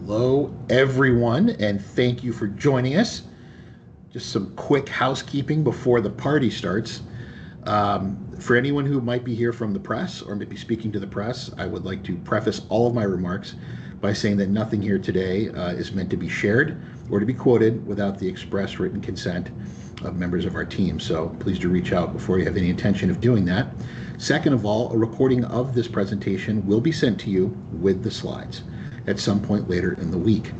Hello, everyone, and thank you for joining us. Just some quick housekeeping before the party starts. For anyone who might be here from the press or maybe speaking to the press, I would like to preface all of my remarks by saying that nothing here today is meant to be shared or to be quoted without the express written consent of members of our team. So please do reach out before you have any intention of doing that. Second of all, a recording of this presentation will be sent to you with the slides at some point later in the week.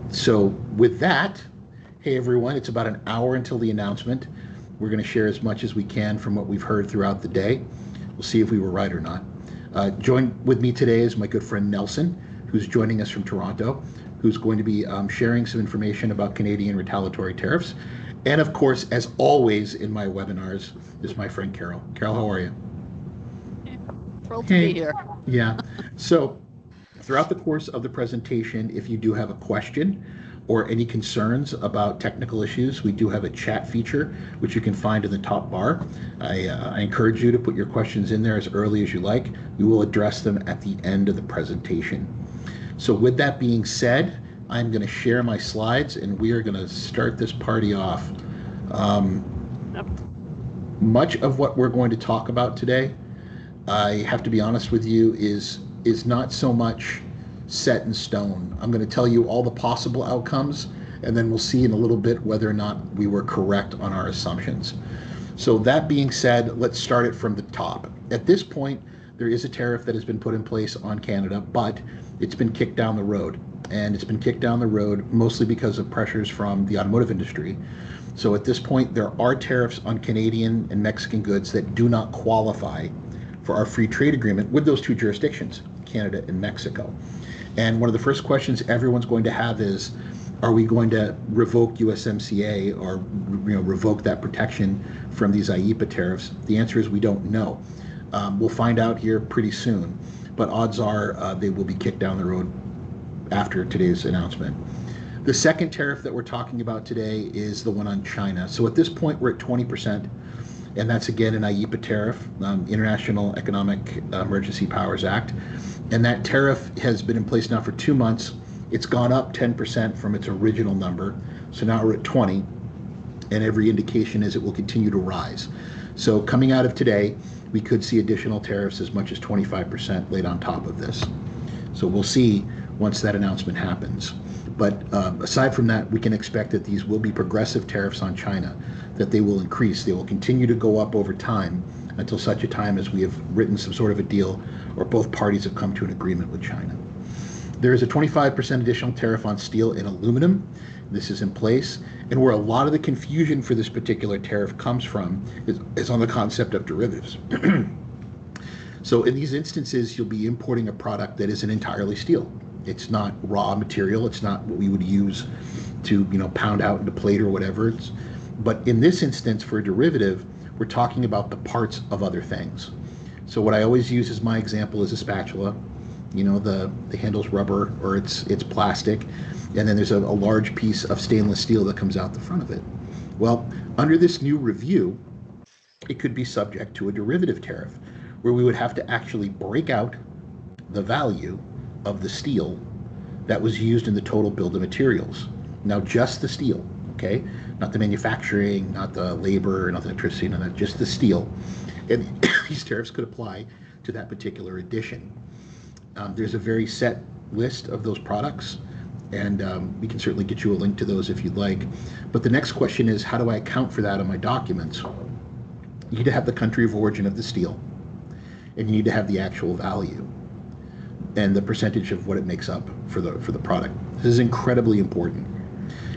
So with that, hey everyone, it's about an hour until the announcement. We're going to share as much as we can from what we've heard throughout the day. We'll see if we were right or not. Joined with me today is my good friend Nelson, who's joining us from Toronto, who's going to be sharing some information about Canadian retaliatory tariffs. And of course, as always in my webinars, is my friend Carol. Carol, how are you? Thrilled to be here. Yeah. So throughout the course of the presentation, if you do have a question or any concerns about technical issues, we do have a chat feature, which you can find in the top bar. I encourage you to put your questions in there as early as you like. We will address them at the end of the presentation. So with that being said, I'm going to share my slides and we are going to start this party off. Much of what we're going to talk about today, I have to be honest with you, is not so much set in stone. I'm going to tell you all the possible outcomes, and then we'll see in a little bit whether or not we were correct on our assumptions. So that being said, let's start it from the top. At this point, there is a tariff that has been put in place on Canada, but it's been kicked down the road. And it's been kicked down the road mostly because of pressures from the automotive industry. So at this point, there are tariffs on Canadian and Mexican goods that do not qualify for our free trade agreement with those two jurisdictions, Canada and Mexico. And one of the first questions everyone's going to have is, are we going to revoke USMCA or revoke that protection from these IEEPA tariffs? The answer is we don't know. We'll find out here pretty soon, but odds are they will be kicked down the road after today's announcement. The second tariff that we're talking about today is the one on China. So at this point, we're at 20%. And that's again an IEEPA tariff, International Economic Emergency Powers Act. And that tariff has been in place now for 2 months. It's gone up 10% from its original number. So now we're at 20, and every indication is it will continue to rise. So coming out of today, we could see additional tariffs as much as 25% laid on top of this. So we'll see once that announcement happens. But aside from that, we can expect that these will be progressive tariffs on China, that they will increase. They will continue to go up over time until such a time as we have written some sort of a deal or both parties have come to an agreement with China. There is a 25% additional tariff on steel and aluminum. This is in place. And where a lot of the confusion for this particular tariff comes from is on the concept of derivatives. So in these instances, you'll be importing a product that isn't entirely steel. It's not raw material. It's not what we would use to, pound out into plate or whatever. But in this instance, for a derivative, we're talking about the parts of other things. So what I always use as my example is a spatula. The handle's rubber or it's plastic, and then there's a large piece of stainless steel that comes out the front of it. Well, under this new review, it could be subject to a derivative tariff, where we would have to actually break out the value of the steel that was used in the total bill of materials. Now, just the steel, okay? Not the manufacturing, not the labor, not the electricity, none of that, just the steel. And these tariffs could apply to that particular addition. There's a very set list of those products, and we can certainly get you a link to those if you'd like. But the next question is, how do I account for that on my documents? You need to have the country of origin of the steel, and you need to have the actual value and the percentage of what it makes up for the product. This is incredibly important.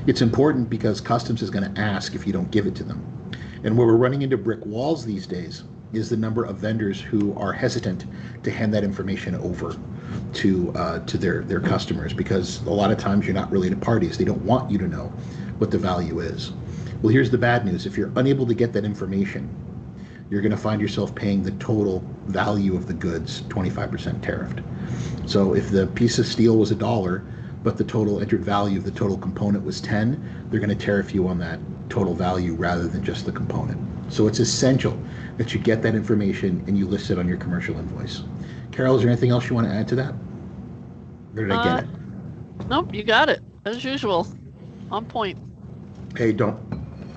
It's important because customs is going to ask if you don't give it to them. And where we're running into brick walls these days is the number of vendors who are hesitant to hand that information over to their customers, because a lot of times you're not related parties. They don't want you to know what the value is. Well, here's the bad news. If you're unable to get that information, you're going to find yourself paying the total value of the goods 25% tariffed. So if the piece of steel was $1, but the total entered value of the total component was 10, they're going to tariff you on that total value rather than just the component. So it's essential that you get that information and you list it on your commercial invoice. Carol, is there anything else you want to add to that? Or did I get it? Nope, you got it. As usual. On point. Hey, don't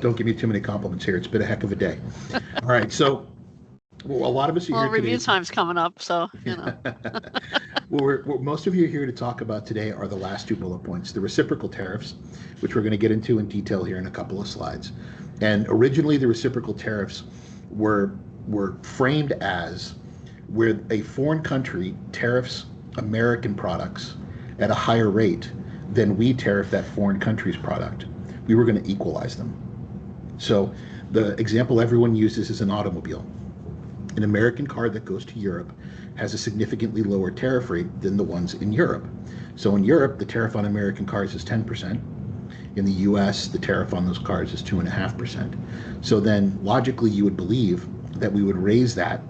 give me too many compliments here. It's been a heck of a day. All right, so well, a lot of us are Well, here review today. time's coming up, so, you know. Most of you are here to talk about today are the last two bullet points, the reciprocal tariffs, which we're going to get into in detail here in a couple of slides. And originally, the reciprocal tariffs were framed as where a foreign country tariffs American products at a higher rate than we tariff that foreign country's product. We were going to equalize them. So the example everyone uses is an automobile. An American car that goes to Europe has a significantly lower tariff rate than the ones in Europe. So in Europe, the tariff on American cars is 10%. In the US, the tariff on those cars is 2.5%. So then logically, you would believe that we would raise that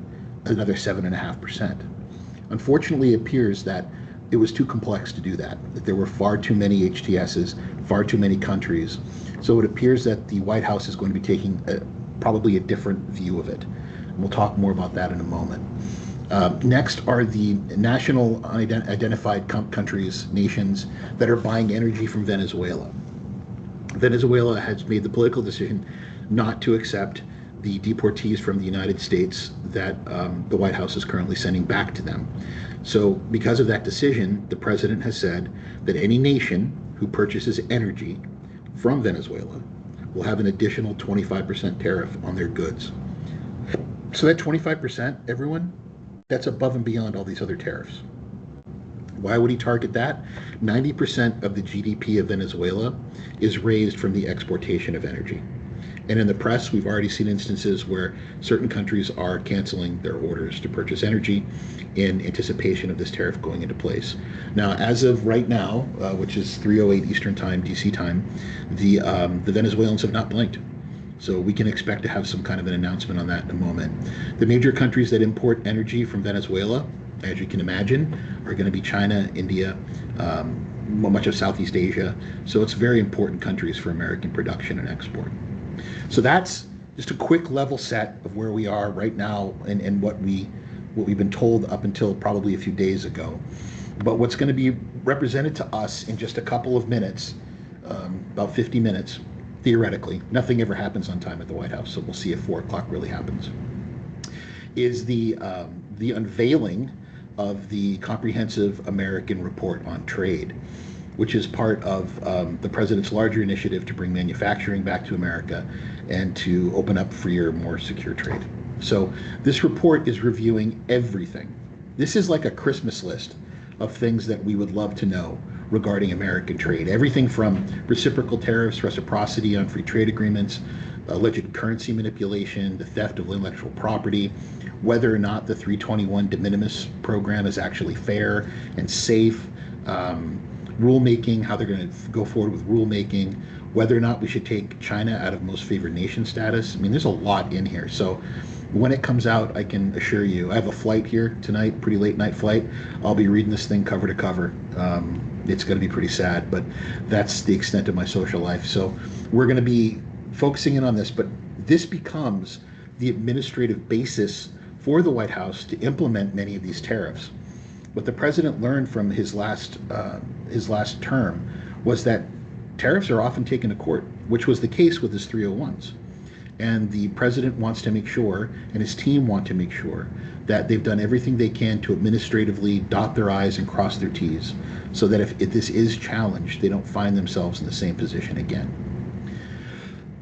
another 7.5%. Unfortunately, it appears that it was too complex to do that there were far too many HTSs, far too many countries. So it appears that the White House is going to be taking probably a different view of it. We'll talk more about that in a moment. Next are the national unidentified countries, nations that are buying energy from Venezuela. Venezuela has made the political decision not to accept the deportees from the United States that the White House is currently sending back to them. So because of that decision, the president has said that any nation who purchases energy from Venezuela will have an additional 25% tariff on their goods. So that 25%, everyone, that's above and beyond all these other tariffs. Why would he target that? 90% of the GDP of Venezuela is raised from the exportation of energy. And in the press, we've already seen instances where certain countries are canceling their orders to purchase energy in anticipation of this tariff going into place. Now, as of right now, which is 3:08 Eastern Time, DC time, the Venezuelans have not blinked. So we can expect to have some kind of an announcement on that in a moment. The major countries that import energy from Venezuela, as you can imagine, are going to be China, India, much of Southeast Asia. So it's very important countries for American production and export. So that's just a quick level set of where we are right now and what we've been told up until probably a few days ago. But what's going to be represented to us in just a couple of minutes, about 50 minutes, theoretically, nothing ever happens on time at the White House, so we'll see if 4 o'clock really happens, is the unveiling of the Comprehensive American Report on Trade, which is part of the president's larger initiative to bring manufacturing back to America and to open up freer, more secure trade. So this report is reviewing everything. This is like a Christmas list of things that we would love to know regarding American trade. Everything from reciprocal tariffs, reciprocity on free trade agreements, alleged currency manipulation, the theft of intellectual property, whether or not the 321 de minimis program is actually fair and safe, rulemaking, how they're going to go forward with rulemaking, whether or not we should take China out of most favored nation status. I mean, there's a lot in here. So when it comes out, I can assure you, I have a flight here tonight, pretty late night flight. I'll be reading this thing cover to cover. It's going to be pretty sad, but that's the extent of my social life. So we're going to be focusing in on this, but this becomes the administrative basis for the White House to implement many of these tariffs. What the president learned from his last term was that tariffs are often taken to court, which was the case with his 301s. And the president wants to make sure, and his team want to make sure, that they've done everything they can to administratively dot their I's and cross their T's, so that if this is challenged, they don't find themselves in the same position again.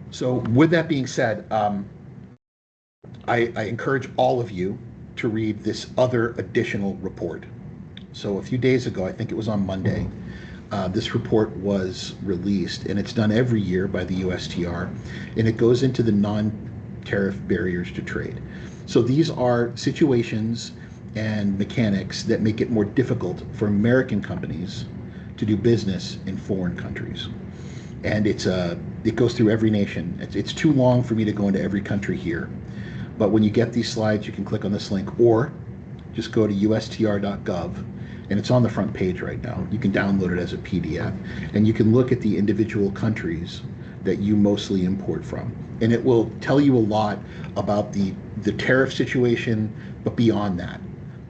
So with that being said, I encourage all of you to read this other additional report. So a few days ago, I think it was on Monday, this report was released, and it's done every year by the USTR, and it goes into the non-tariff barriers to trade. So these are situations and mechanics that make it more difficult for American companies to do business in foreign countries. And it goes through every nation. It's too long for me to go into every country here. But when you get these slides, you can click on this link, or just go to ustr.gov, and it's on the front page right now. You can download it as a PDF, and you can look at the individual countries that you mostly import from. And it will tell you a lot about the tariff situation, but beyond that,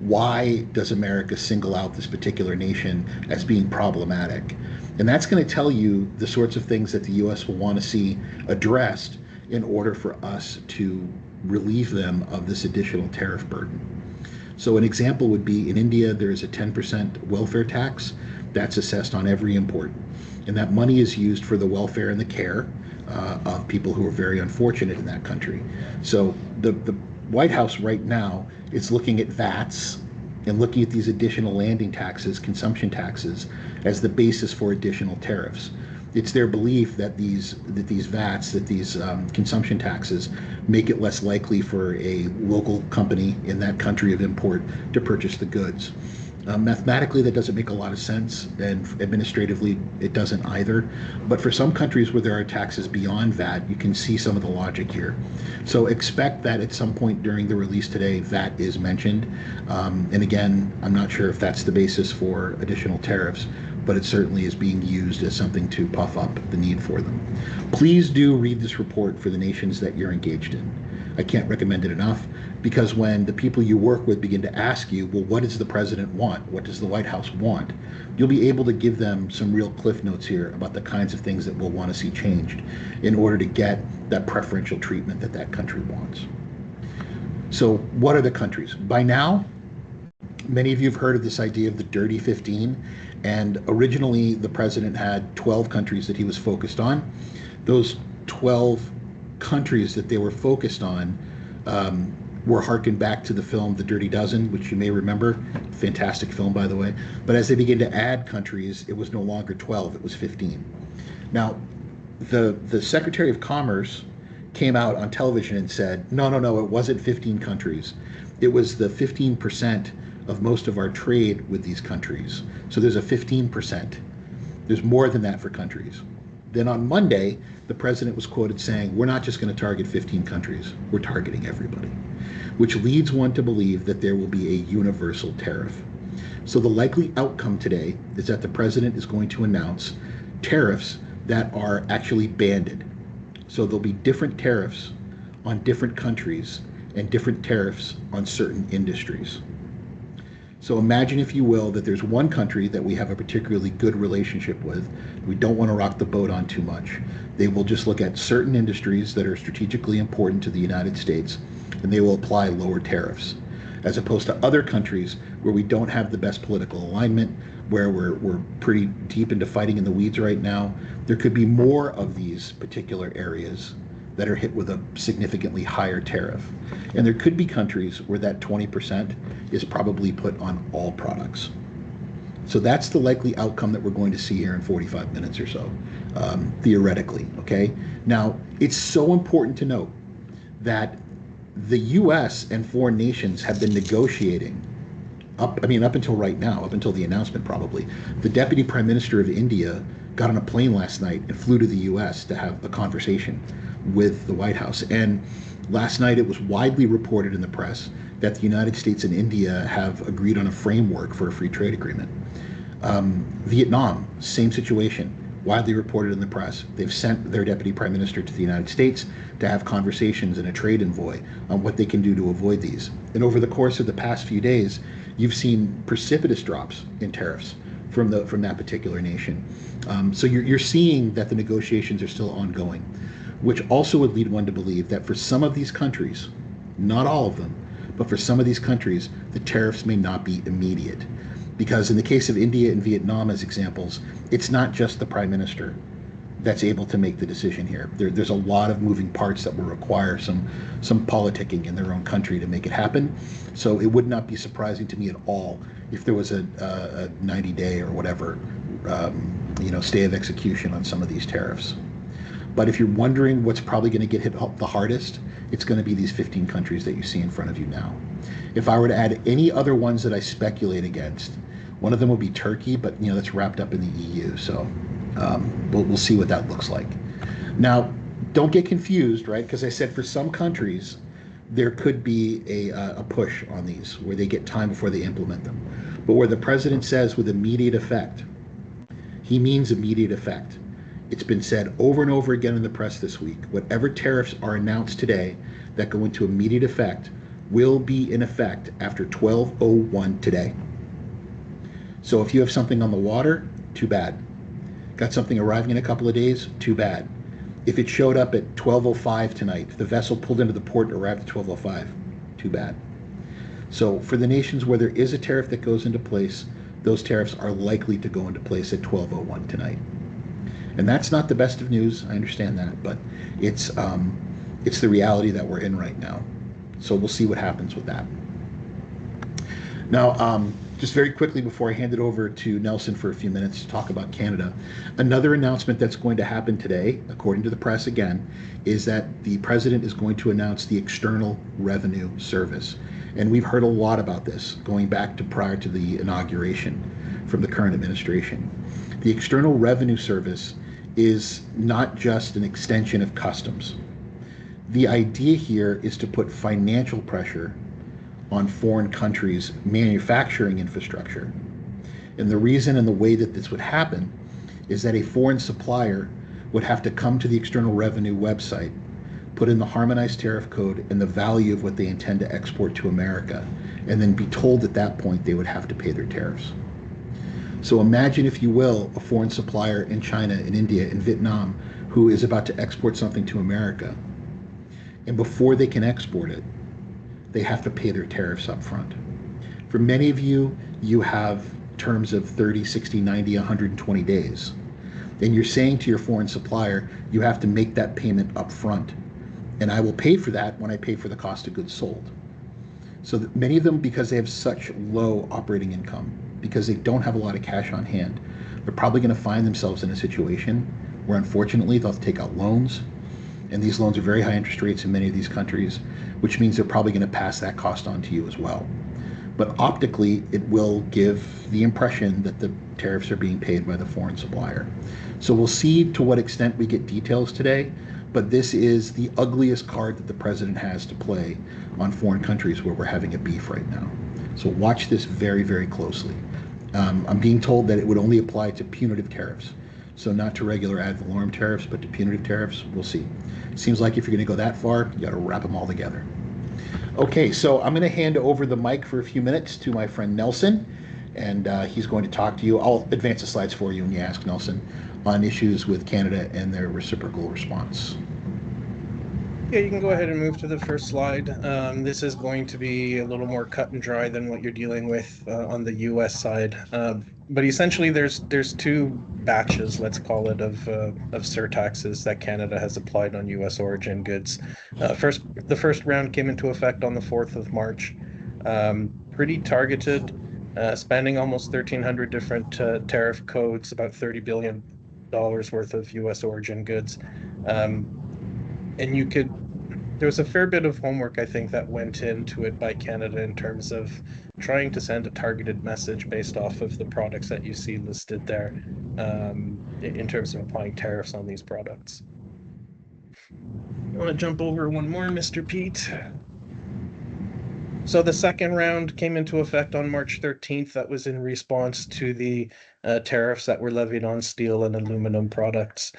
Why does America single out this particular nation as being problematic? And that's going to tell you the sorts of things that the U.S. will want to see addressed in order for us to relieve them of this additional tariff burden. So an example would be in India, there is a 10% welfare tax that's assessed on every import. And that money is used for the welfare and the care of people who are very unfortunate in that country. So the White House right now is looking at VATs and looking at these additional landing taxes, consumption taxes, as the basis for additional tariffs. It's their belief that these VATs, that these consumption taxes, make it less likely for a local company in that country of import to purchase the goods. Mathematically, that doesn't make a lot of sense, and administratively, it doesn't either. But for some countries where there are taxes beyond VAT, you can see some of the logic here. So expect that at some point during the release today, VAT is mentioned. And again, I'm not sure if that's the basis for additional tariffs, but it certainly is being used as something to puff up the need for them. Please do read this report for the nations that you're engaged in. I can't recommend it enough, because when the people you work with begin to ask you, well, what does the president want? What does the White House want? You'll be able to give them some real cliff notes here about the kinds of things that we'll want to see changed in order to get that preferential treatment that that country wants. So what are the countries? By now, many of you have heard of this idea of the Dirty 15, and originally the president had 12 countries that he was focused on. Those 12 countries that they were focused on were harkened back to the film The Dirty Dozen, which you may remember. Fantastic film, by the way. But as they began to add countries, it was no longer 12, it was 15. Now, the Secretary of Commerce came out on television and said, no, it wasn't 15 countries. It was the 15% of most of our trade with these countries. So there's a 15%. There's more than that for countries. Then on Monday, the president was quoted saying, we're not just going to target 15 countries, we're targeting everybody, which leads one to believe that there will be a universal tariff. So the likely outcome today is that the president is going to announce tariffs that are actually banded. So there'll be different tariffs on different countries and different tariffs on certain industries. So imagine, if you will, that there's one country that we have a particularly good relationship with. We don't want to rock the boat on too much. They will just look at certain industries that are strategically important to the United States, and they will apply lower tariffs, as opposed to other countries where we don't have the best political alignment, where we're pretty deep into fighting in the weeds right now. There could be more of these particular areas that are hit with a significantly higher tariff. And there could be countries where that 20% is probably put on all products. So that's the likely outcome that we're going to see here in 45 minutes or so, theoretically, okay? Now, it's so important to note that the US and foreign nations have been negotiating up until right now, up until the announcement probably. The Deputy Prime Minister of India got on a plane last night and flew to the US to have a conversation with the White House. And last night it was widely reported in the press that the United States and India have agreed on a framework for a free trade agreement. Vietnam, same situation, widely reported in the press. They've sent their deputy prime minister to the United States to have conversations and a trade envoy on what they can do to avoid these. And over the course of the past few days, you've seen precipitous drops in tariffs from that particular nation. So you're seeing that the negotiations are still ongoing, which also would lead one to believe that for some of these countries, not all of them, but for some of these countries, the tariffs may not be immediate. Because in the case of India and Vietnam as examples, it's not just the prime minister that's able to make the decision here. There's a lot of moving parts that will require some politicking in their own country to make it happen. So it would not be surprising to me at all if there was a 90-day or whatever, stay of execution on some of these tariffs. But if you're wondering what's probably going to get hit the hardest, it's going to be these 15 countries that you see in front of you now. If I were to add any other ones that I speculate against, one of them will be Turkey, but that's wrapped up in the EU. So we'll see what that looks like. Now, don't get confused, right? Because I said for some countries, there could be a push on these where they get time before they implement them. But where the president says with immediate effect, he means immediate effect. It's been said over and over again in the press this week. Whatever tariffs are announced today that go into immediate effect will be in effect after 12:01 today. So if you have something on the water, too bad. Got something arriving in a couple of days, too bad. If it showed up at 12:05 tonight, if the vessel pulled into the port and arrived at 12:05, too bad. So for the nations where there is a tariff that goes into place, those tariffs are likely to go into place at 12:01 tonight. And that's not the best of news. I understand that, but it's the reality that we're in right now. So we'll see what happens with that. Now, just very quickly before I hand it over to Nelson for a few minutes to talk about Canada, another announcement that's going to happen today, according to the press again, is that the president is going to announce the External Revenue Service. And we've heard a lot about this going back to prior to the inauguration from the current administration. The External Revenue Service is not just an extension of customs. The idea here is to put financial pressure on foreign countries' manufacturing infrastructure. And the reason and the way that this would happen is that a foreign supplier would have to come to the External Revenue website, put in the harmonized tariff code and the value of what they intend to export to America, and then be told at that point they would have to pay their tariffs. So imagine, if you will, a foreign supplier in China, in India, in Vietnam, who is about to export something to America. And before they can export it, they have to pay their tariffs up front. For many of you, you have terms of 30, 60, 90, 120 days. And you're saying to your foreign supplier, you have to make that payment up front. And I will pay for that when I pay for the cost of goods sold. So that many of them, because they have such low operating income, because they don't have a lot of cash on hand, they're probably going to find themselves in a situation where, unfortunately, they'll have to take out loans. And these loans are very high interest rates in many of these countries, which means they're probably going to pass that cost on to you as well. But optically, it will give the impression that the tariffs are being paid by the foreign supplier. So we'll see to what extent we get details today, but this is the ugliest card that the president has to play on foreign countries where we're having a beef right now. So watch this very, very closely. I'm being told that it would only apply to punitive tariffs. So not to regular ad valorem tariffs, but to punitive tariffs. We'll see. Seems like if you're going to go that far, you got to wrap them all together. Okay, so I'm going to hand over the mic for a few minutes to my friend Nelson, and he's going to talk to you. I'll advance the slides for you when you ask Nelson on issues with Canada and their reciprocal response. Yeah, you can go ahead and move to the first slide. This is going to be a little more cut and dry than what you're dealing with on the U.S. side. But essentially, there's two batches, let's call it, of surtaxes that Canada has applied on U.S. origin goods. The first round came into effect on the 4th of March. Pretty targeted, spanning almost 1,300 different tariff codes, about $30 billion worth of U.S. origin goods. And there was a fair bit of homework, I think, that went into it by Canada in terms of trying to send a targeted message based off of the products that you see listed there, in terms of applying tariffs on these products. I want to jump over one more, Mr. Pete. So the second round came into effect on March 13th. That was in response to the tariffs that were levied on steel and aluminum products.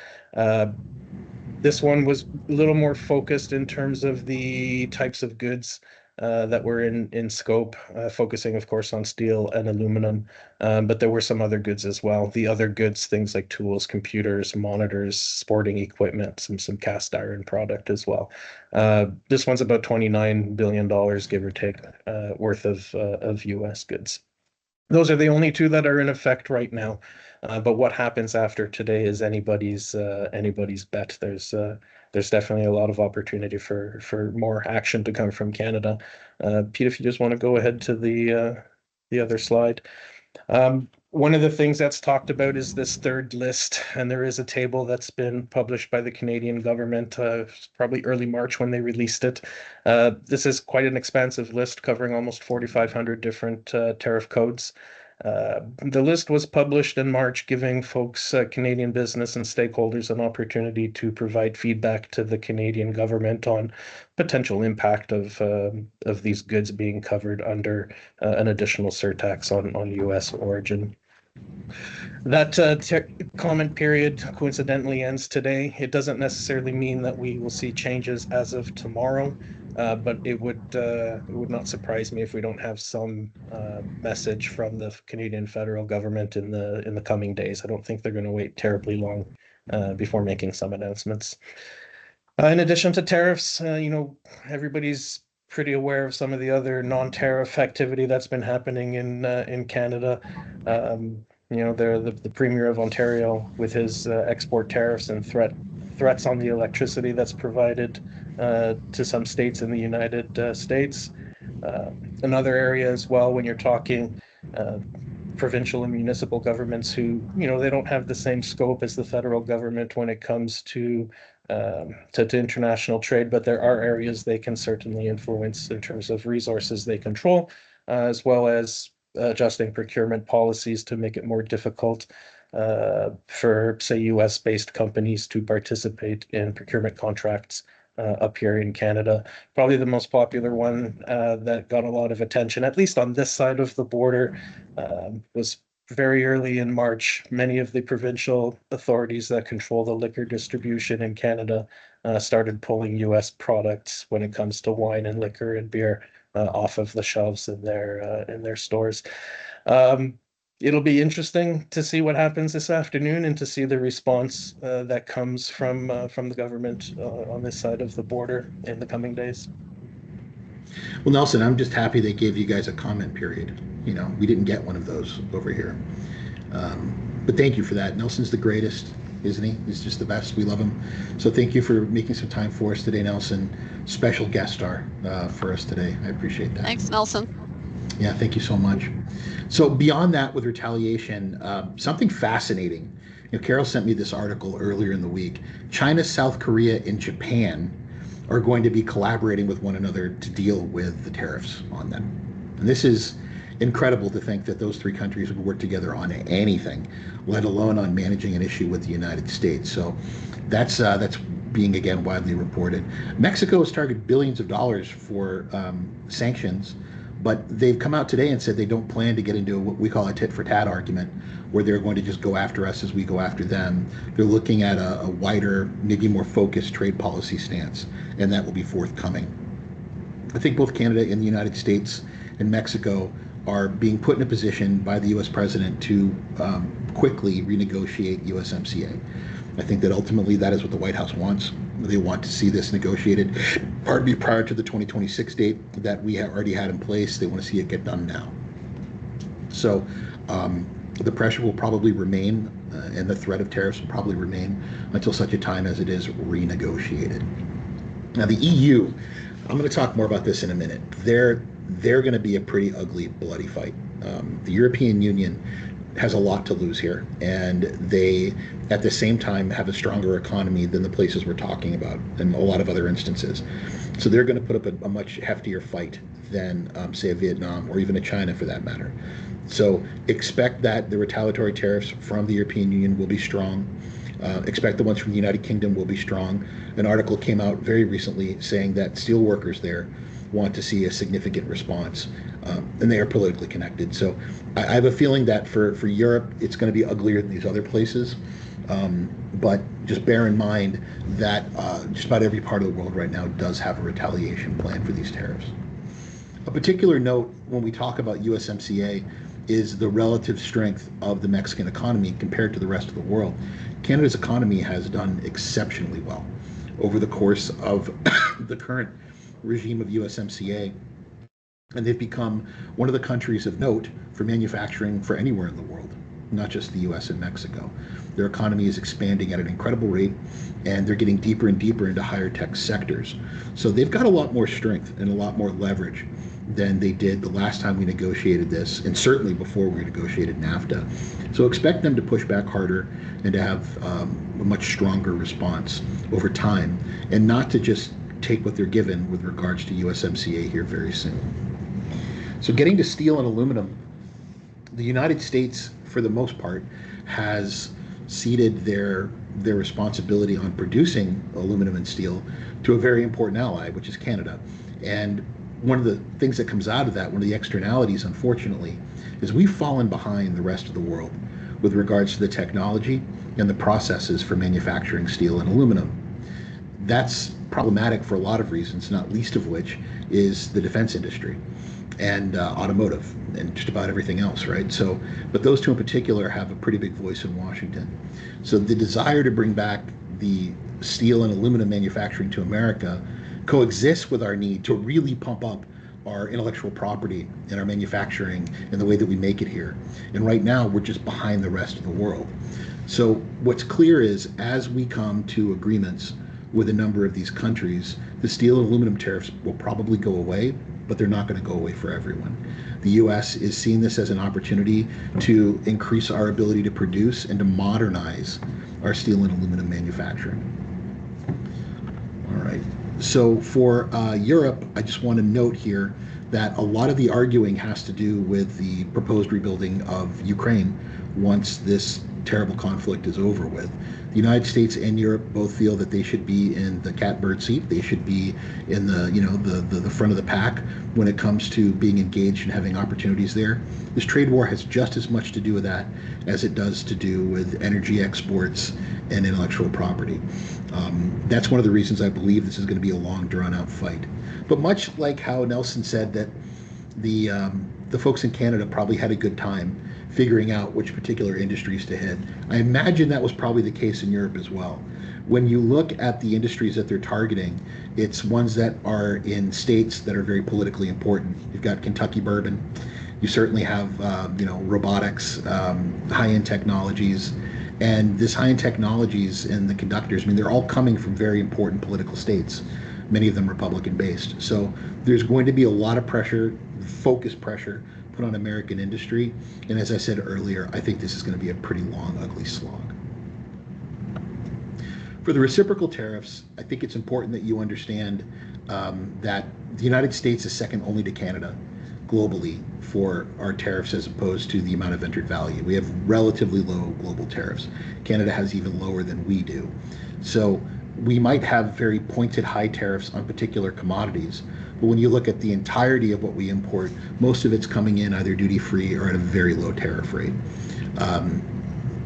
This one was a little more focused in terms of the types of goods that were in scope, focusing, of course, on steel and aluminum, but there were some other goods as well. The other goods, things like tools, computers, monitors, sporting equipment, some cast iron product as well. This one's about $29 billion, give or take, worth of U.S. goods. Those are the only two that are in effect right now. But what happens after today is anybody's bet. There's definitely a lot of opportunity for more action to come from Canada. Pete, if you just want to go ahead to the other slide. One of the things that's talked about is this third list, and there is a table that's been published by the Canadian government, probably early March when they released it. This is quite an expansive list covering almost 4,500 different tariff codes. The list was published in March, giving folks, Canadian business and stakeholders, an opportunity to provide feedback to the Canadian government on potential impact of these goods being covered under an additional surtax on U.S. origin. That comment period coincidentally ends today. It doesn't necessarily mean that we will see changes as of tomorrow. but it would not surprise me if we don't have some message from the Canadian federal government in the coming days. I don't think they're going to wait terribly long before making some announcements. In addition to tariffs, everybody's pretty aware of some of the other non-tariff activity that's been happening in Canada. The Premier of Ontario with his export tariffs and threats on the electricity that's provided to some states in the United States. Another area as well, when you're talking uh, provincial and municipal governments who, they don't have the same scope as the federal government when it comes to international trade, but there are areas they can certainly influence in terms of resources they control, as well as adjusting procurement policies to make it more difficult for, say, US-based companies to participate in procurement contracts up here in Canada. Probably the most popular one that got a lot of attention, at least on this side of the border, was very early in March. Many of the provincial authorities that control the liquor distribution in Canada started pulling US products when it comes to wine and liquor and beer off of the shelves in their stores. Um, It'll be interesting to see what happens this afternoon and to see the response that comes from the government on this side of the border in the coming days. Well, Nelson, I'm just happy they gave you guys a comment period. We didn't get one of those over here. But thank you for that. Nelson's the greatest, isn't he? He's just the best. We love him. So thank you for making some time for us today, Nelson. Special guest star for us today. I appreciate that. Thanks, Nelson. Yeah, thank you so much. So beyond that, with retaliation, something fascinating. Carol sent me this article earlier in the week. China, South Korea, and Japan are going to be collaborating with one another to deal with the tariffs on them. And this is incredible to think that those three countries would work together on anything, let alone on managing an issue with the United States. So that's being, again, widely reported. Mexico has targeted billions of dollars for sanctions, but they've come out today and said they don't plan to get into what we call a tit for tat argument, where they're going to just go after us as we go after them. They're looking at a wider, maybe more focused trade policy stance, and that will be forthcoming. I think both Canada and the United States and Mexico are being put in a position by the U.S. president to quickly renegotiate USMCA. I think that ultimately that is what the White House wants. They want to see this negotiated, prior to the 2026 date that we have already had in place. They want to see it get done now. So the pressure will probably remain, and the threat of tariffs will probably remain until such a time as it is renegotiated. Now, the EU, I'm going to talk more about this in a minute. They're going to be a pretty ugly, bloody fight. The European Union has a lot to lose here, and they, at the same time, have a stronger economy than the places we're talking about in a lot of other instances. So they're going to put up a much heftier fight than, say, a Vietnam or even a China, for that matter. So expect that the retaliatory tariffs from the European Union will be strong. Expect the ones from the United Kingdom will be strong. An article came out very recently saying that steel workers there want to see a significant response, and they are politically connected. So I have a feeling that for Europe, it's going to be uglier than these other places. But just bear in mind that just about every part of the world right now does have a retaliation plan for these tariffs. A particular note when we talk about USMCA is the relative strength of the Mexican economy compared to the rest of the world. Canada's economy has done exceptionally well over the course of the current regime of USMCA, and they've become one of the countries of note for manufacturing for anywhere in the world, not just the US and Mexico. Their economy is expanding at an incredible rate, and they're getting deeper and deeper into higher tech sectors. So they've got a lot more strength and a lot more leverage than they did the last time we negotiated this, and certainly before we negotiated NAFTA. So expect them to push back harder and to have a much stronger response over time, and not to just take what they're given with regards to USMCA here very soon. So getting to steel and aluminum, the United States, for the most part, has ceded their responsibility on producing aluminum and steel to a very important ally, which is Canada. And one of the things that comes out of that, one of the externalities, unfortunately, is we've fallen behind the rest of the world with regards to the technology and the processes for manufacturing steel and aluminum. That's problematic for a lot of reasons, not least of which is the defense industry and automotive and just about everything else, right? So, but those two in particular have a pretty big voice in Washington. So the desire to bring back the steel and aluminum manufacturing to America coexists with our need to really pump up our intellectual property and our manufacturing and the way that we make it here. And right now, we're just behind the rest of the world. So what's clear is as we come to agreements with a number of these countries, the steel and aluminum tariffs will probably go away, but they're not going to go away for everyone. The U.S. is seeing this as an opportunity to increase our ability to produce and to modernize our steel and aluminum manufacturing. All right. So for Europe, I just want to note here that a lot of the arguing has to do with the proposed rebuilding of Ukraine once this terrible conflict is over with. The United States and Europe both feel that they should be in the catbird seat. They should be in the front of the pack when it comes to being engaged and having opportunities there. This trade war has just as much to do with that as it does to do with energy exports and intellectual property. That's one of the reasons I believe this is going to be a long, drawn-out fight. But much like how Nelson said that the folks in Canada probably had a good time figuring out which particular industries to hit, I imagine that was probably the case in Europe as well. When you look at the industries that they're targeting, it's ones that are in states that are very politically important. You've got Kentucky bourbon. You certainly have, robotics, high-end technologies. And this high-end technologies and the conductors, I mean, they're all coming from very important political states, many of them Republican-based. So there's going to be a lot of pressure, focused pressure, put on American industry. And as I said earlier, I think this is going to be a pretty long, ugly slog. For the reciprocal tariffs, I think it's important that you understand that the United States is second only to Canada globally for our tariffs as opposed to the amount of entered value. We have relatively low global tariffs. Canada has even lower than we do. So we might have very pointed high tariffs on particular commodities, but when you look at the entirety of what we import, most of it's coming in either duty-free or at a very low tariff rate.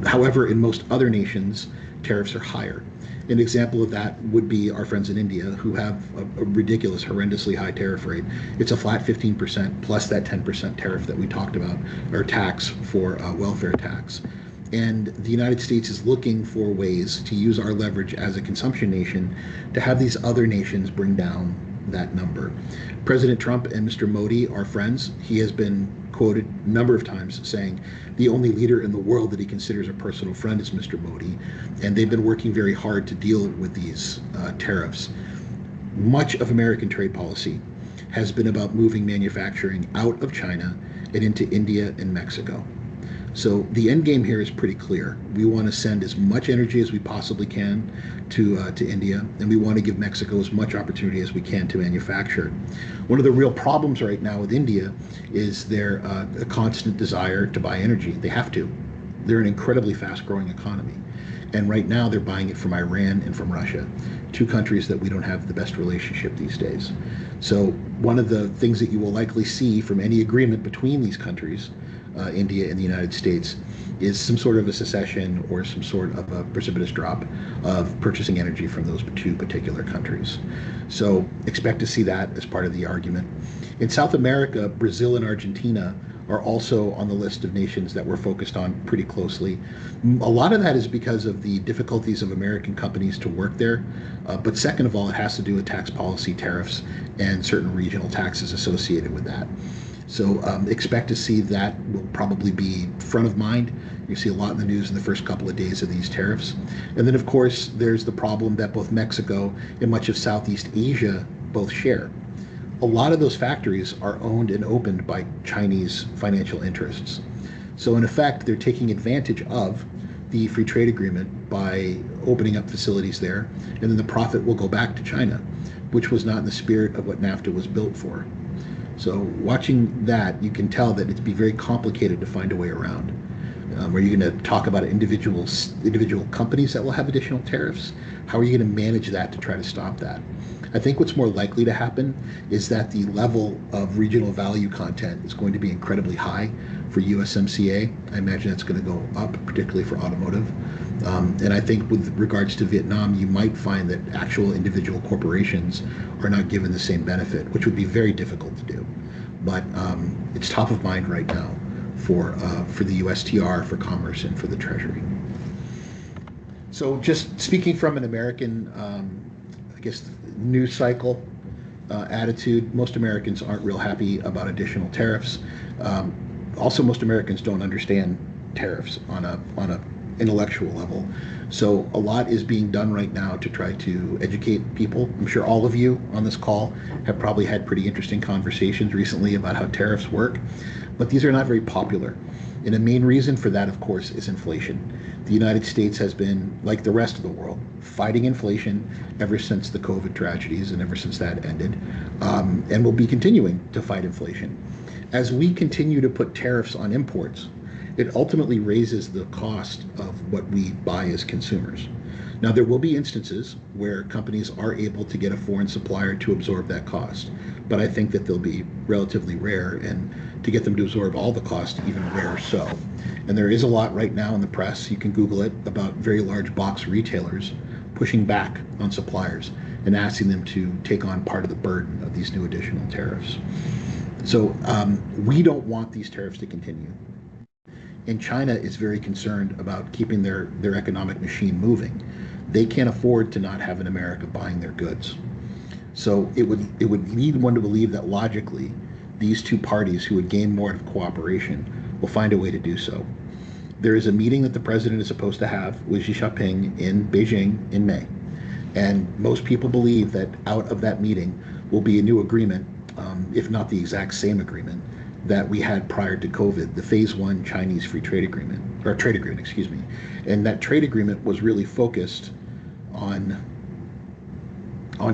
However, in most other nations, tariffs are higher. An example of that would be our friends in India, who have a ridiculous, horrendously high tariff rate. It's a flat 15% plus that 10% tariff that we talked about, or tax for welfare tax. And the United States is looking for ways to use our leverage as a consumption nation to have these other nations bring down that number. President Trump and Mr. Modi are friends. He has been quoted a number of times saying the only leader in the world that he considers a personal friend is Mr. Modi, and they've been working very hard to deal with these tariffs. Much of American trade policy has been about moving manufacturing out of China and into India and Mexico. So the end game here is pretty clear. We want to send as much energy as we possibly can to India, and we want to give Mexico as much opportunity as we can to manufacture. One of the real problems right now with India is their a constant desire to buy energy. They have to. They're an incredibly fast-growing economy. And right now they're buying it from Iran and from Russia, two countries that we don't have the best relationship these days. So one of the things that you will likely see from any agreement between these countries, India and the United States, is some sort of a secession or some sort of a precipitous drop of purchasing energy from those two particular countries. So expect to see that as part of the argument. In South America, Brazil and Argentina are also on the list of nations that we're focused on pretty closely. A lot of that is because of the difficulties of American companies to work there. But second of all, it has to do with tax policy, tariffs, and certain regional taxes associated with that. So expect to see that will probably be front of mind. You see a lot in the news in the first couple of days of these tariffs. And then, of course, there's the problem that both Mexico and much of Southeast Asia both share. A lot of those factories are owned and opened by Chinese financial interests. So in effect, they're taking advantage of the free trade agreement by opening up facilities there, and then the profit will go back to China, which was not in the spirit of what NAFTA was built for. So watching that, you can tell that it'd be very complicated to find a way around. Are you going to talk about individual companies that will have additional tariffs? How are you going to manage that to try to stop that? I think what's more likely to happen is that the level of regional value content is going to be incredibly high for USMCA. I imagine that's going to go up, particularly for automotive. And I think with regards to Vietnam, you might find that actual individual corporations are not given the same benefit, which would be very difficult to do. But it's top of mind right now for the USTR, for Commerce, and for the Treasury. So just speaking from an American, I guess, news cycle attitude, most Americans aren't real happy about additional tariffs. Also, most Americans don't understand tariffs on a intellectual level. So a lot is being done right now to try to educate people. I'm sure all of you on this call have probably had pretty interesting conversations recently about how tariffs work, but these are not very popular. And a main reason for that, of course, is inflation. The United States has been, like the rest of the world, fighting inflation ever since the COVID tragedies and ever since that ended, and will be continuing to fight inflation. As we continue to put tariffs on imports, it ultimately raises the cost of what we buy as consumers. Now, there will be instances where companies are able to get a foreign supplier to absorb that cost, but I think that they'll be relatively rare, and to get them to absorb all the cost, even rarer so. And there is a lot right now in the press, you can Google it, about very large box retailers pushing back on suppliers and asking them to take on part of the burden of these new additional tariffs. So we don't want these tariffs to continue. And China is very concerned about keeping their economic machine moving. They can't afford to not have an America buying their goods. So it would lead one to believe that logically, these two parties who would gain more of cooperation will find a way to do so. There is a meeting that the president is supposed to have with Xi Jinping in Beijing in May. And most people believe that out of that meeting will be a new agreement, if not the exact same agreement, that we had prior to COVID, the Phase 1 Chinese Free Trade Agreement, or trade agreement, excuse me. And that trade agreement was really focused on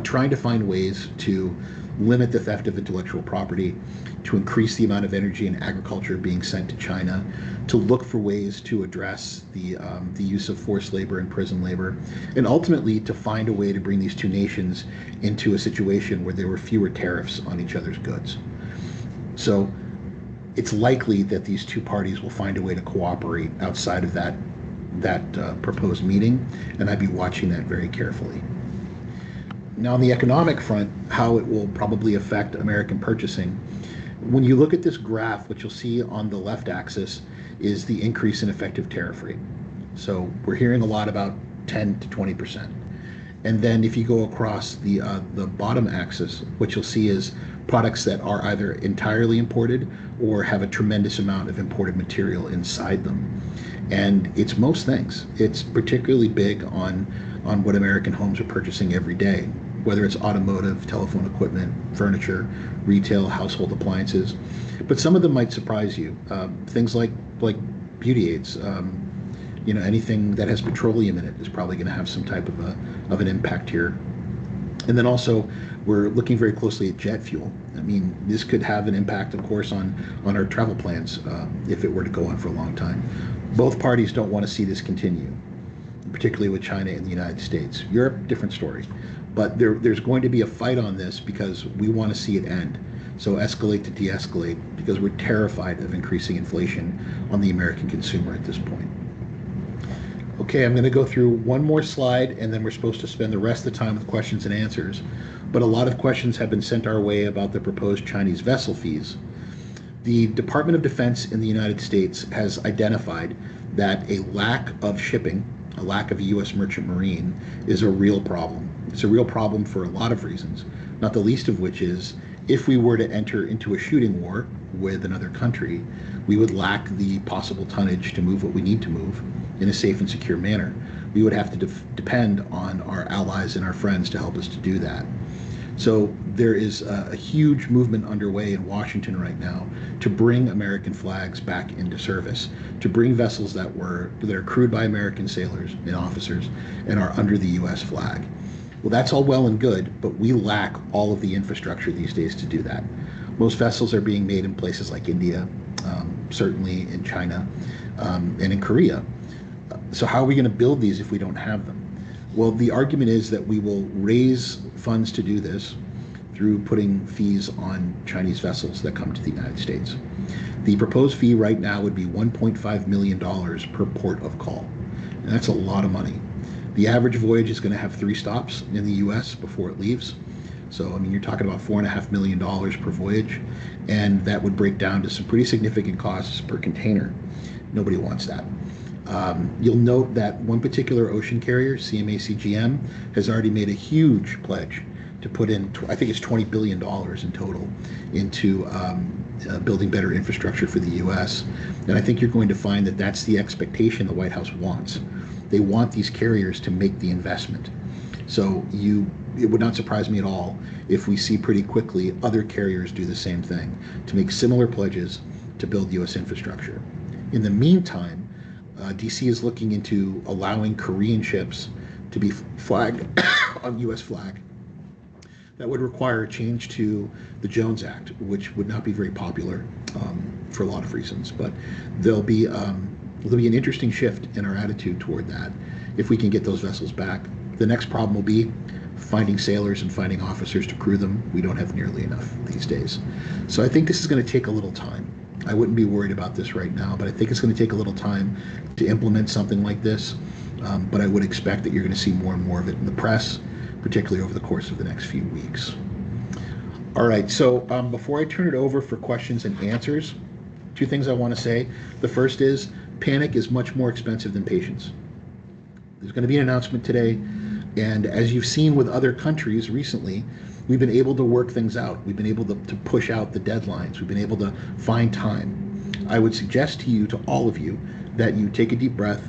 trying to find ways to limit the theft of intellectual property, to increase the amount of energy and agriculture being sent to China, to look for ways to address the use of forced labor and prison labor, and ultimately to find a way to bring these two nations into a situation where there were fewer tariffs on each other's goods. So it's likely that these two parties will find a way to cooperate outside of that proposed meeting, and I'd be watching that very carefully. Now, on the economic front, how it will probably affect American purchasing. When you look at this graph, what you'll see on the left axis is the increase in effective tariff rate. So we're hearing a lot about 10 to 20%. And then if you go across the bottom axis, what you'll see is products that are either entirely imported or have a tremendous amount of imported material inside them. And it's most things. It's particularly big on what American homes are purchasing every day, whether it's automotive, telephone equipment, furniture, retail, household appliances. But some of them might surprise you. Things like beauty aids. Anything that has petroleum in it is probably going to have some type of an impact here. And then also, we're looking very closely at jet fuel. I mean, this could have an impact, of course, on our travel plans if it were to go on for a long time. Both parties don't want to see this continue, particularly with China and the United States. Europe, different story. But there's going to be a fight on this because we want to see it end. So escalate to de-escalate, because we're terrified of increasing inflation on the American consumer at this point. Okay, I'm going to go through one more slide, and then we're supposed to spend the rest of the time with questions and answers. But a lot of questions have been sent our way about the proposed Chinese vessel fees. The Department of Defense in the United States has identified that a lack of shipping, a lack of a U.S. merchant marine, is a real problem. It's a real problem for a lot of reasons, not the least of which is if we were to enter into a shooting war with another country, we would lack the possible tonnage to move what we need to move in a safe and secure manner. We would have to depend on our allies and our friends to help us to do that. So there is a huge movement underway in Washington right now to bring American flags back into service, to bring vessels that are crewed by American sailors and officers and are under the U.S. flag. Well, that's all well and good, but we lack all of the infrastructure these days to do that. Most vessels are being made in places like India, certainly in China, and in Korea. So how are we going to build these if we don't have them? Well, the argument is that we will raise funds to do this through putting fees on Chinese vessels that come to the United States. The proposed fee right now would be $1.5 million per port of call. And that's a lot of money. The average voyage is going to have 3 stops in the US before it leaves. So, I mean, you're talking about $4.5 million per voyage, and that would break down to some pretty significant costs per container. Nobody wants that. You'll note that one particular ocean carrier, CMA CGM, has already made a huge pledge to put in, I think it's $20 billion in total, into building better infrastructure for the U.S. And I think you're going to find that that's the expectation the White House wants. They want these carriers to make the investment. So it would not surprise me at all if we see pretty quickly other carriers do the same thing, to make similar pledges to build U.S. infrastructure. In the meantime, DC is looking into allowing Korean ships to be flagged on U.S. flag. That would require a change to the Jones Act, which would not be very popular for a lot of reasons. But there'll be an interesting shift in our attitude toward that if we can get those vessels back. The next problem will be finding sailors and finding officers to crew them. We don't have nearly enough these days. So I think this is going to take a little time. I wouldn't be worried about this right now, but I think it's going to take a little time to implement something like this. But I would expect that you're going to see more and more of it in the press, particularly over the course of the next few weeks. All right, so before I turn it over for questions and answers, 2 things I want to say. The first is panic is much more expensive than patience. There's going to be an announcement today, and as you've seen with other countries recently, we've been able to work things out. We've been able to push out the deadlines. We've been able to find time. I would suggest to all of you, that you take a deep breath,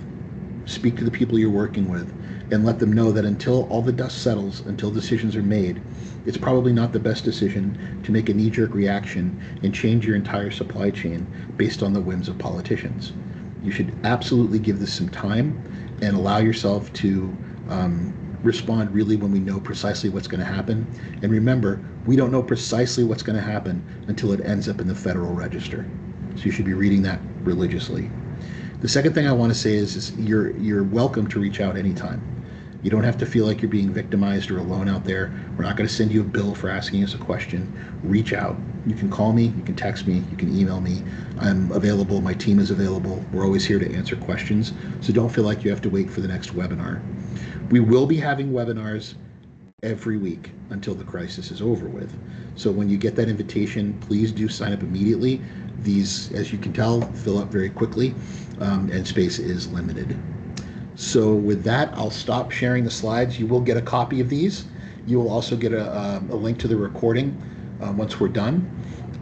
speak to the people you're working with, and let them know that until all the dust settles, until decisions are made, it's probably not the best decision to make a knee-jerk reaction and change your entire supply chain based on the whims of politicians. You should absolutely give this some time and allow yourself to respond really when we know precisely what's going to happen. And remember, we don't know precisely what's going to happen until it ends up in the Federal Register. So you should be reading that religiously. The second thing I want to say is you're welcome to reach out anytime. You don't have to feel like you're being victimized or alone out there. We're not going to send you a bill for asking us a question. Reach out. You can call me, you can text me, you can email me. I'm available, my team is available. We're always here to answer questions. So don't feel like you have to wait for the next webinar. We will be having webinars every week until the crisis is over with. So when you get that invitation, please do sign up immediately. These, as you can tell, fill up very quickly, and space is limited. So with that, I'll stop sharing the slides. You will get a copy of these. You will also get a link to the recording once we're done.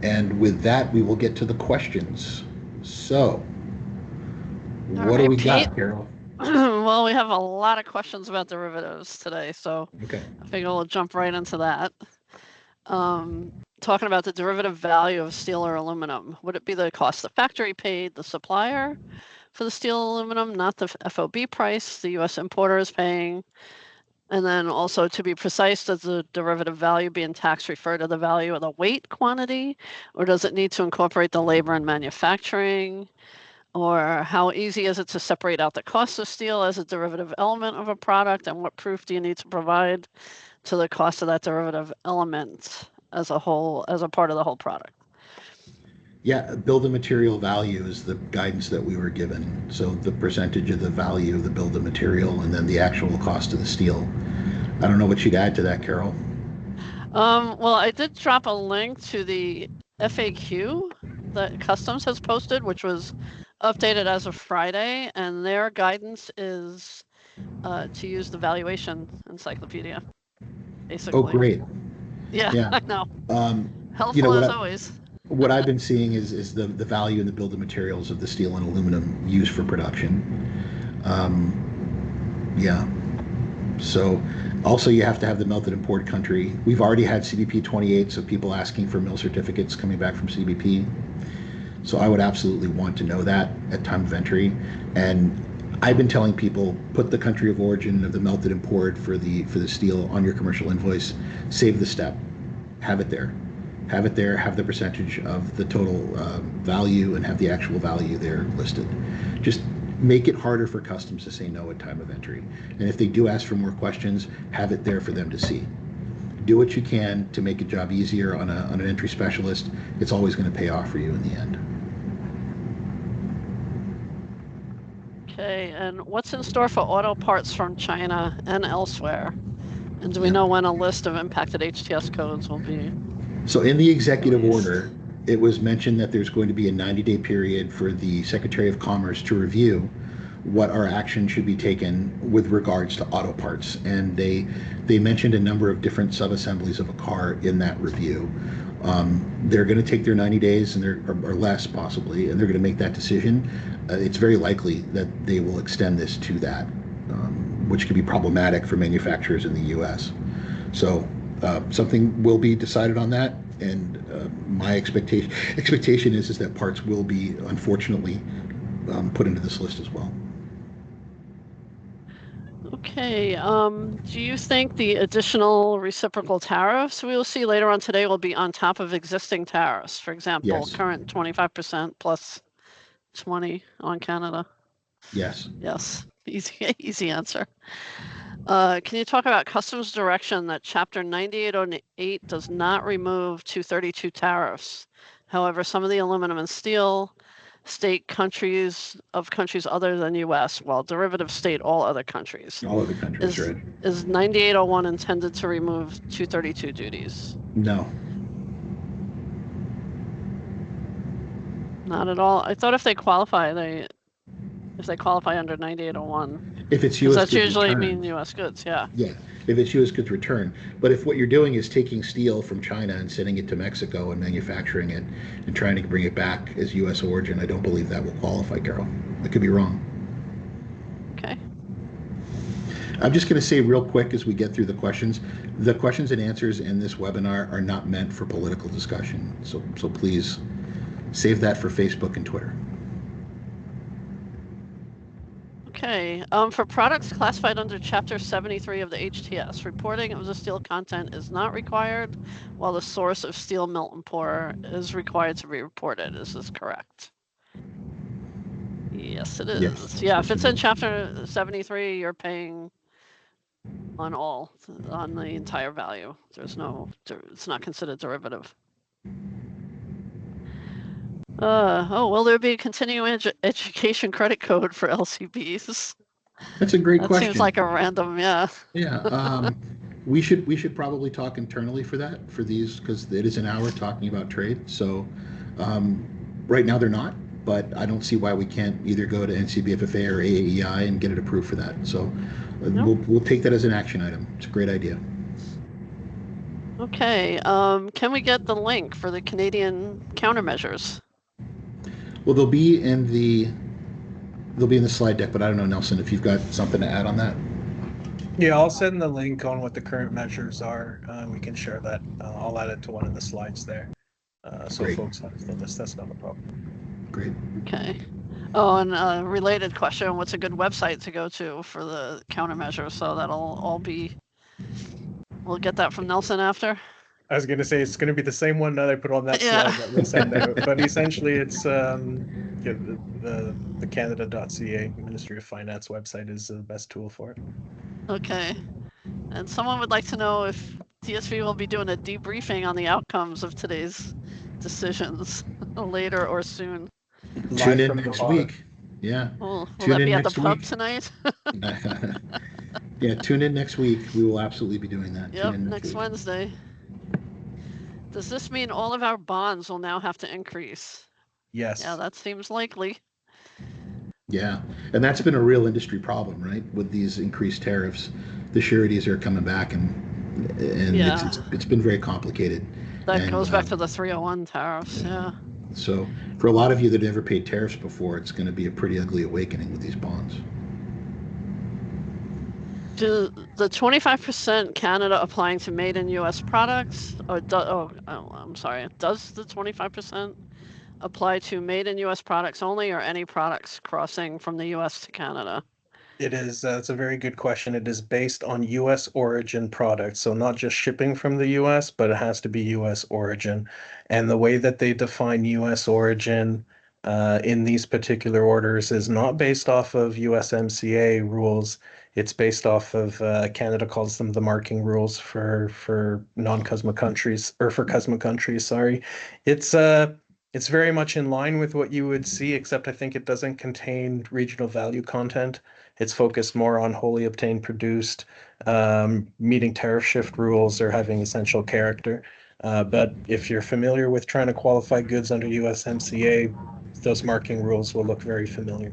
And with that, we will get to the questions. So, what do we got, Carol? Well, we have a lot of questions about derivatives today, so Okay. I figure we'll jump right into that. Talking about the derivative value of steel or aluminum. Would it be the cost the factory paid the supplier for the steel or aluminum, not the FOB price the U.S. importer is paying? And then also, to be precise, does the derivative value being tax refer to the value of the weight quantity, or does it need to incorporate the labor and manufacturing? Or how easy is it to separate out the cost of steel as a derivative element of a product, and what proof do you need to provide to the cost of that derivative element as a whole, as a part of the whole product? Yeah, bill of material value is the guidance that we were given. So the percentage of the value of the bill of material and then the actual cost of the steel. I don't know what you'd add to that, Carol. Well, I did drop a link to the FAQ that Customs has posted, which was updated as of Friday, and their guidance is to use the valuation encyclopedia, basically. Oh, great. Yeah. I know. Helpful as always. What I've been seeing is the value in the bill of materials of the steel and aluminum used for production. Yeah. So also you have to have the melted and poured country. We've already had CBP 28, so people asking for mill certificates coming back from CBP. So I would absolutely want to know that at time of entry. And I've been telling people, put the country of origin of the melted and poured for the steel on your commercial invoice. Save the step. Have it there. have it there, have the percentage of the total value, and have the actual value there listed. Just make it harder for customs to say no at time of entry. And if they do ask for more questions, have it there for them to see. Do what you can to make a job easier on an entry specialist. It's always going to pay off for you in the end. Okay, and what's in store for auto parts from China and elsewhere? And do we know when a list of impacted HTS codes will be? So in the executive order, it was mentioned that there's going to be a 90-day period for the Secretary of Commerce to review what our action should be taken with regards to auto parts. And they mentioned a number of different subassemblies of a car in that review. They're going to take their 90 days and or less possibly, and they're going to make that decision. It's very likely that they will extend this to that, which could be problematic for manufacturers in the U.S. So something will be decided on that, and my expectation is that parts will be, unfortunately, put into this list as well. Okay, do you think the additional reciprocal tariffs we will see later on today will be on top of existing tariffs? For example, Yes. current 25% plus 20 on Canada? Yes. Yes, easy answer. Can you talk about customs direction that Chapter 9808 does not remove 232 tariffs? However, some of the aluminum and steel state countries other than U.S., while derivative state all other countries. All other countries, right? Is 9801 intended to remove 232 duties? No. Not at all. I thought if they qualify under 9801. If it's U.S. That's goods usually returned, mean U.S. goods, yeah. Yeah, if it's U.S. goods return. But if what you're doing is taking steel from China and sending it to Mexico and manufacturing it and trying to bring it back as U.S. origin, I don't believe that will qualify, Carol. I could be wrong. Okay. I'm just going to say real quick as we get through the questions and answers in this webinar are not meant for political discussion. So please save that for Facebook and Twitter. Okay, for products classified under Chapter 73 of the HTS, reporting of the steel content is not required, while the source of steel melt and pour is required to be reported. Is this correct? Yes, it is. Yes, yeah, if it's in Chapter 73, you're paying on the entire value. It's not considered derivative. Will there be a continuing education credit code for LCBs? That's a great question. That seems like a random, yeah. Yeah, we should probably talk internally for these because it is an hour talking about trade. So right now they're not, but I don't see why we can't either go to NCBFFA or AAEI and get it approved for that. So we'll take that as an action item. It's a great idea. Okay, can we get the link for the Canadian countermeasures? Well, they'll be in the slide deck, but I don't know, Nelson, if you've got something to add on that. Yeah, I'll send the link on what the current measures are. We can share that. I'll add it to one of the slides there. So Great. Folks have the list. That's not a problem. Great. Okay. Oh, and a related question, what's a good website to go to for the countermeasures? So that'll all be, we'll get that from Nelson after. I was going to say it's going to be the same one that I put on that slide that we'll send out, but essentially it's the Canada.ca Ministry of Finance website is the best tool for it. Okay. And someone would like to know if TSV will be doing a debriefing on the outcomes of today's decisions later or soon. Tune in next week. Yeah. Will that be at the pub week. tonight? Yeah, tune in next week. We will absolutely be doing that. Yep, next Wednesday. Does this mean all of our bonds will now have to increase? Yes. Yeah, that seems likely. Yeah, and that's been a real industry problem, right? With these increased tariffs, the sureties are coming back, and Yeah. it's been very complicated. That goes back to the 301 tariffs, yeah. So for a lot of you that never paid tariffs before, it's going to be a pretty ugly awakening with these bonds. Do the 25% Canada applying to made in U.S. products, or I'm sorry, does the 25% apply to made in U.S. products only, or any products crossing from the U.S. to Canada? It is, it's a very good question. It is based on US origin products. So not just shipping from the US, but it has to be US origin. And the way that they define US origin in these particular orders is not based off of USMCA rules. It's based off of Canada calls them the marking rules for non-CUSMA countries or for CUSMA countries, sorry. It's it's very much in line with what you would see, except I think it doesn't contain regional value content. It's focused more on wholly obtained produced, meeting tariff shift rules or having essential character. But if you're familiar with trying to qualify goods under USMCA, those marking rules will look very familiar.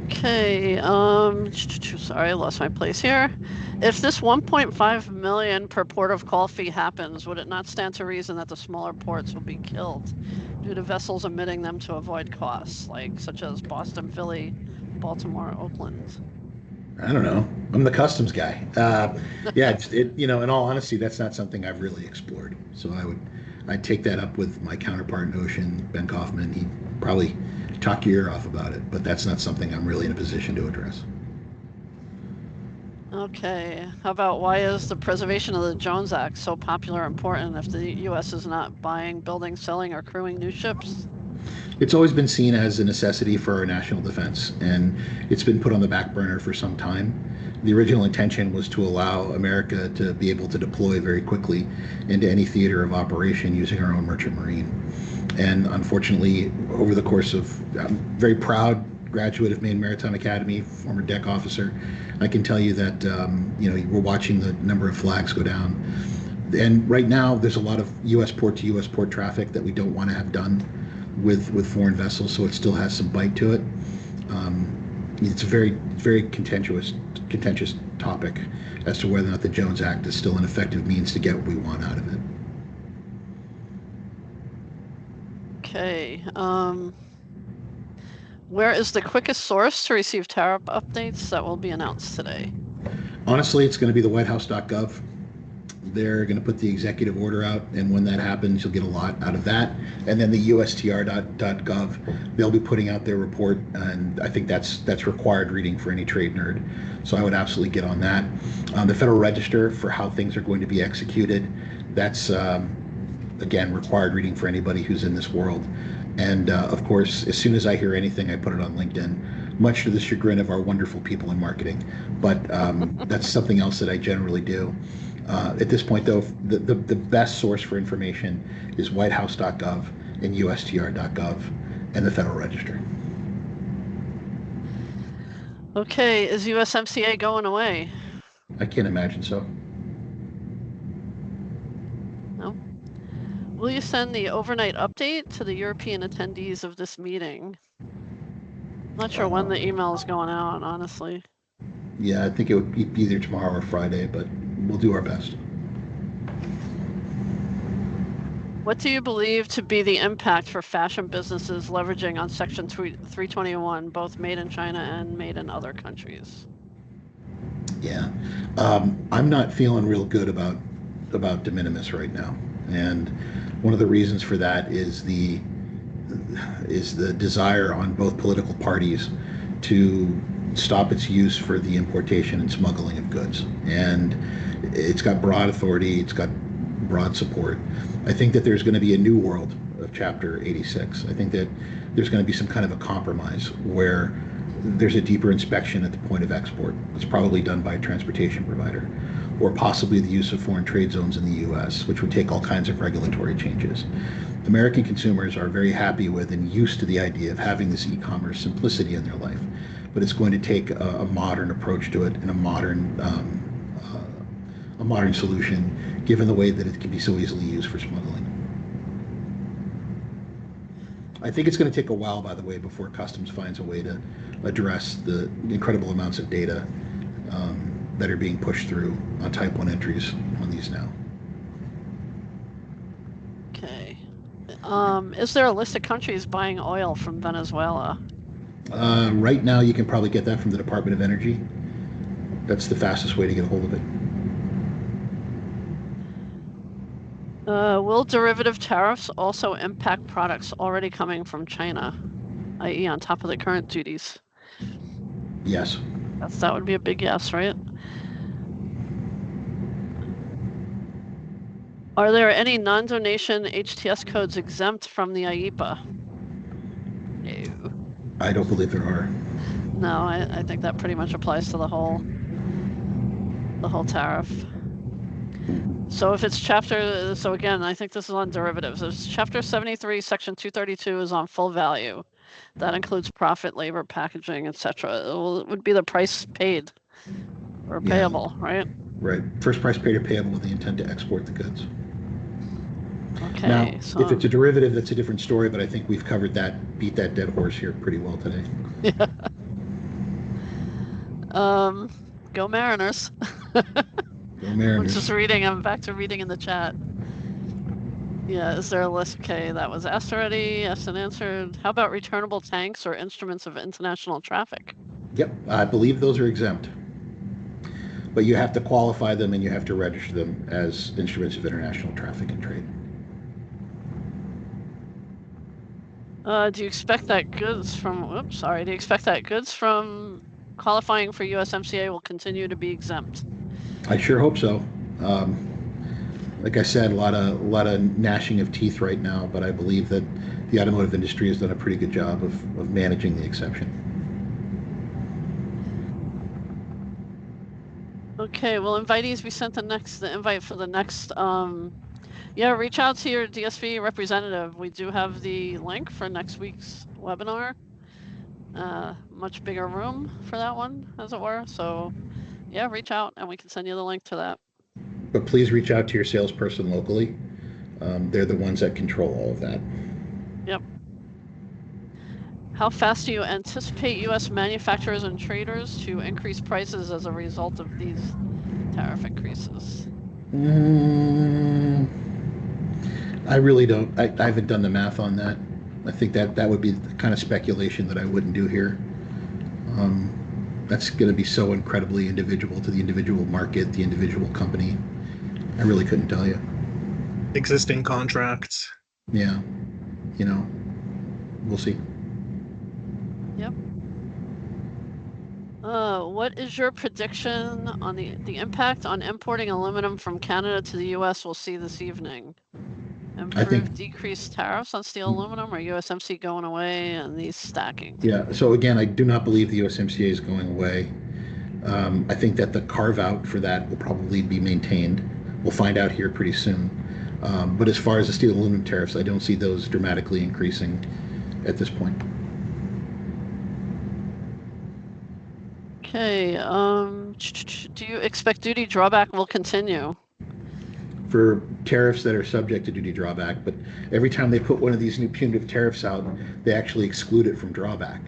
Okay, sorry, I lost my place here. If this 1.5 million per port of call fee happens, would it not stand to reason that the smaller ports will be killed due to vessels omitting them to avoid costs, like such as Boston, Philly, Baltimore, Oakland? I don't know. I'm the customs guy. Yeah, in all honesty, that's not something I've really explored. So I'd take that up with my counterpart in Ocean, Ben Kaufman. He'd probably talk your ear off about it, but that's not something I'm really in a position to address. Okay, how about why is the preservation of the Jones Act so popular and important if the U.S. is not buying, building, selling, or crewing new ships? It's always been seen as a necessity for our national defense, and it's been put on the back burner for some time. The original intention was to allow America to be able to deploy very quickly into any theater of operation using our own merchant marine. And unfortunately, over the course of, I'm very proud graduate of Maine Maritime Academy, former deck officer. I can tell you that we're watching the number of flags go down, and right now there's a lot of U.S. port to U.S. port traffic that we don't want to have done with foreign vessels, so it still has some bite to it. It's a very contentious topic as to whether or not the Jones Act is still an effective means to get what we want out of it. Okay. Where is the quickest source to receive tariff updates that will be announced today? Honestly, it's going to be the whitehouse.gov. They're going to put the executive order out, and when that happens, you'll get a lot out of that. And then the USTR.gov, they'll be putting out their report, and I think that's required reading for any trade nerd. So I would absolutely get on that. The Federal Register for how things are going to be executed, that's again required reading for anybody who's in this world. And of course, as soon as I hear anything, I put it on LinkedIn, much to the chagrin of our wonderful people in marketing. But that's something else that I generally do. At this point, though, the best source for information is whitehouse.gov and USTR.gov and the Federal Register. Okay, is USMCA going away? I can't imagine so. No. Will you send the overnight update to the European attendees of this meeting? I'm not sure when the email is going out, honestly. Yeah, I think it would be either tomorrow or Friday, but we'll do our best. What do you believe to be the impact for fashion businesses leveraging on Section 321, both made in China and made in other countries? Yeah, I'm not feeling real good about de minimis right now, and one of the reasons for that is the desire on both political parties to stop its use for the importation and smuggling of goods. And it's got broad authority, it's got broad support. I think that there's going to be a new world of Chapter 86. I think that there's going to be some kind of a compromise where there's a deeper inspection at the point of export. It's probably done by a transportation provider, or possibly the use of foreign trade zones in the U.S., which would take all kinds of regulatory changes. American consumers are very happy with and used to the idea of having this e-commerce simplicity in their life, but it's going to take a modern approach to it and a modern solution, given the way that it can be so easily used for smuggling. I think it's going to take a while, by the way, before customs finds a way to address the incredible amounts of data that are being pushed through on Type 1 entries on these now. Okay. Is there a list of countries buying oil from Venezuela? Right now, you can probably get that from the Department of Energy. That's the fastest way to get a hold of it. Will derivative tariffs also impact products already coming from China? i.e. on top of the current duties? Yes. That would be a big yes, right? Are there any non-donation HTS codes exempt from the IEPA? No. I don't believe there are. No, I think that pretty much applies to the whole tariff. So if it's so again, I think this is on derivatives. If it's chapter 73, section 232 is on full value. That includes profit, labor, packaging, etc. It would be the price paid or payable, right? Right. First price paid or payable with the intent to export the goods. Okay. Now, so if it's a derivative, that's a different story, but I think we've covered that, beat that dead horse here pretty well today. yeah. Go Mariners. Go Mariners. I'm back to reading in the chat. Yeah, is there a list? Okay, that was asked already, asked and answered. How about returnable tanks or instruments of international traffic? Yep, I believe those are exempt. But you have to qualify them and you have to register them as instruments of international traffic and trade. Do you expect that goods from, do you expect that goods from qualifying for USMCA will continue to be exempt? I sure hope so. Like I said, a lot of gnashing of teeth right now, but I believe that the automotive industry has done a pretty good job of managing the exception. Okay, well, invitees, we sent the invite for the next, yeah, reach out to your DSV representative. We do have the link for next week's webinar. Much bigger room for that one, as it were. So yeah, reach out and we can send you the link to that. But please reach out to your salesperson locally. They're the ones that control all of that. Yep. How fast do you anticipate U.S. manufacturers and traders to increase prices as a result of these tariff increases? I really don't. I haven't done the math on that. I think that would be the kind of speculation that I wouldn't do here. That's going to be so incredibly individual to the individual market, the individual company. I really couldn't tell you. Existing contracts. Yeah. We'll see. Yep. What is your prediction on the impact on importing aluminum from Canada to the U.S. we'll see this evening? Decreased tariffs on steel, aluminum, or USMCA going away and these stacking? Yeah. So again, I do not believe the USMCA is going away. I think that the carve out for that will probably be maintained. We'll find out here pretty soon. But as far as the steel and aluminum tariffs, I don't see those dramatically increasing at this point. Okay. Do you expect duty drawback will continue? For tariffs that are subject to duty drawback, but every time they put one of these new punitive tariffs out, they actually exclude it from drawback.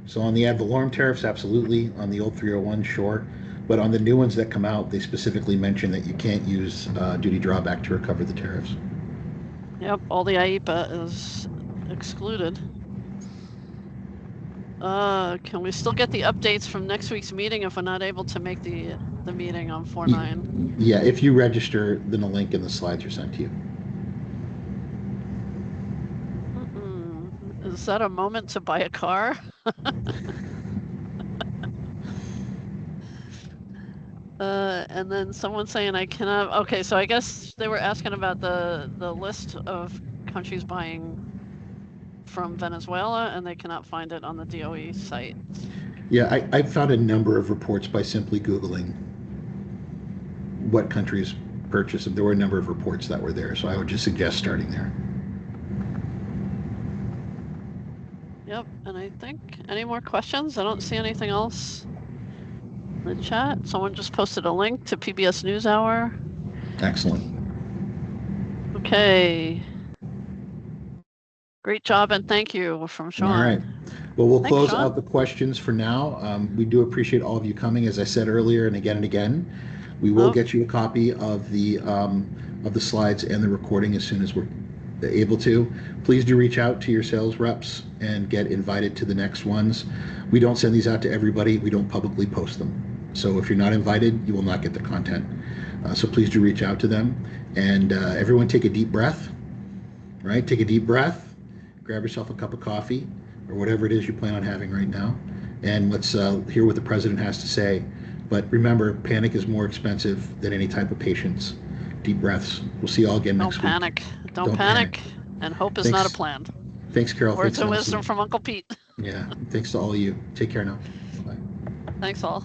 So on the ad valorem tariffs, absolutely. On the old 301, sure. But on the new ones that come out, they specifically mention that you can't use duty drawback to recover the tariffs. Yep, all the IEPA is excluded. Can we still get the updates from next week's meeting if we're not able to make the meeting on 4/9? Yeah, if you register, then the link and the slides are sent to you. Is that a moment to buy a car? And then someone saying I cannot. Okay, so I guess they were asking about the list of countries buying from Venezuela, and they cannot find it on the DOE site. Yeah, I found a number of reports by simply Googling what countries purchased them. There were a number of reports that were there, so I would just suggest starting there. Yep, and I think, any more questions? I don't see anything else in the chat. Someone just posted a link to PBS NewsHour. Excellent. Okay. Great job, and thank you from Sean. All right. Well, we'll close out the questions for now. We do appreciate all of you coming, as I said earlier, and again. We will get you a copy of the slides and the recording as soon as we're able to. Please do reach out to your sales reps and get invited to the next ones. We don't send these out to everybody. We don't publicly post them. So if you're not invited, you will not get the content. So please do reach out to them. And everyone take a deep breath, right? Take a deep breath. Grab yourself a cup of coffee. or whatever it is you plan on having right now, and let's hear what the president has to say. But remember, panic is more expensive than any type of patience. Deep breaths. We'll see you all again Don't next week. panic. Don't panic. And hope is not a Thanks. plan. Thanks, Carol. Words Thanks, of Nelson. wisdom from Uncle Pete. Yeah. Thanks to all of you. Take care now. Bye. Thanks all.